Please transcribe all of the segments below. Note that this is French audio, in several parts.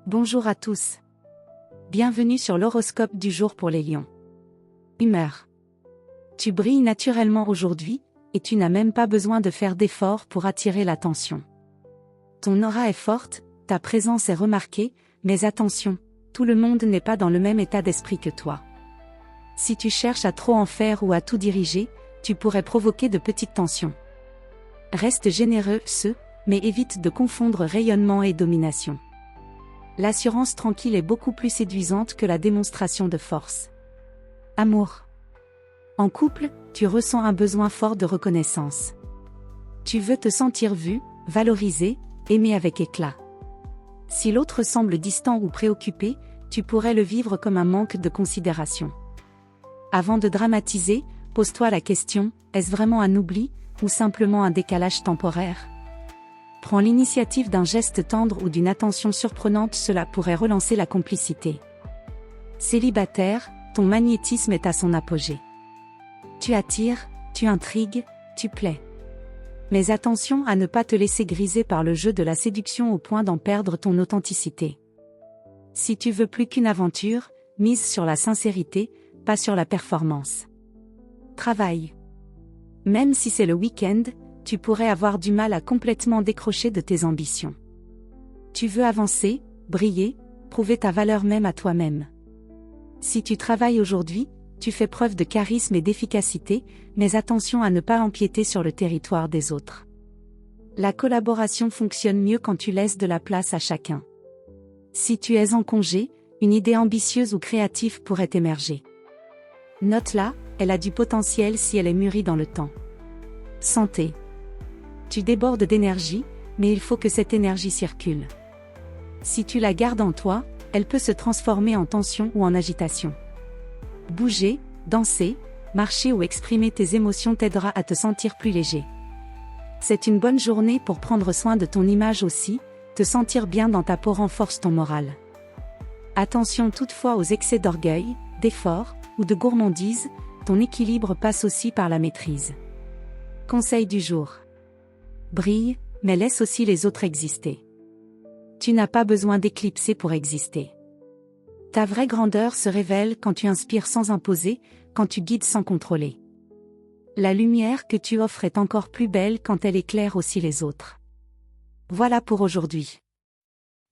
Bonjour à tous. Bienvenue sur l'horoscope du jour pour les lions. Humeur. Tu brilles naturellement aujourd'hui, et tu n'as même pas besoin de faire d'efforts pour attirer l'attention. Ton aura est forte, ta présence est remarquée, mais attention, tout le monde n'est pas dans le même état d'esprit que toi. Si tu cherches à trop en faire ou à tout diriger, tu pourrais provoquer de petites tensions. Reste généreux, mais évite de confondre rayonnement et domination. L'assurance tranquille est beaucoup plus séduisante que la démonstration de force. Amour. En couple, tu ressens un besoin fort de reconnaissance. Tu veux te sentir vu, valorisé, aimé avec éclat. Si l'autre semble distant ou préoccupé, tu pourrais le vivre comme un manque de considération. Avant de dramatiser, pose-toi la question, est-ce vraiment un oubli, ou simplement un décalage temporaire ? Prends l'initiative d'un geste tendre ou d'une attention surprenante, cela pourrait relancer la complicité. Célibataire, ton magnétisme est à son apogée. Tu attires, tu intrigues, tu plais. Mais attention à ne pas te laisser griser par le jeu de la séduction au point d'en perdre ton authenticité. Si tu veux plus qu'une aventure, mise sur la sincérité, pas sur la performance. Travail. Même si c'est le week-end, tu pourrais avoir du mal à complètement décrocher de tes ambitions. Tu veux avancer, briller, prouver ta valeur même à toi-même. Si tu travailles aujourd'hui, tu fais preuve de charisme et d'efficacité, mais attention à ne pas empiéter sur le territoire des autres. La collaboration fonctionne mieux quand tu laisses de la place à chacun. Si tu es en congé, une idée ambitieuse ou créative pourrait émerger. Note-la, elle a du potentiel si elle est mûrie dans le temps. Santé. Tu débordes d'énergie, mais il faut que cette énergie circule. Si tu la gardes en toi, elle peut se transformer en tension ou en agitation. Bouger, danser, marcher ou exprimer tes émotions t'aidera à te sentir plus léger. C'est une bonne journée pour prendre soin de ton image aussi, te sentir bien dans ta peau renforce ton moral. Attention toutefois aux excès d'orgueil, d'effort ou de gourmandise, ton équilibre passe aussi par la maîtrise. Conseil du jour. Brille, mais laisse aussi les autres exister. Tu n'as pas besoin d'éclipser pour exister. Ta vraie grandeur se révèle quand tu inspires sans imposer, quand tu guides sans contrôler. La lumière que tu offres est encore plus belle quand elle éclaire aussi les autres. Voilà pour aujourd'hui.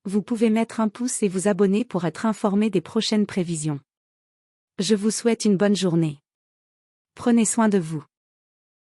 Vous pouvez mettre un pouce et vous abonner pour être informé des prochaines prévisions. Je vous souhaite une bonne journée. Prenez soin de vous.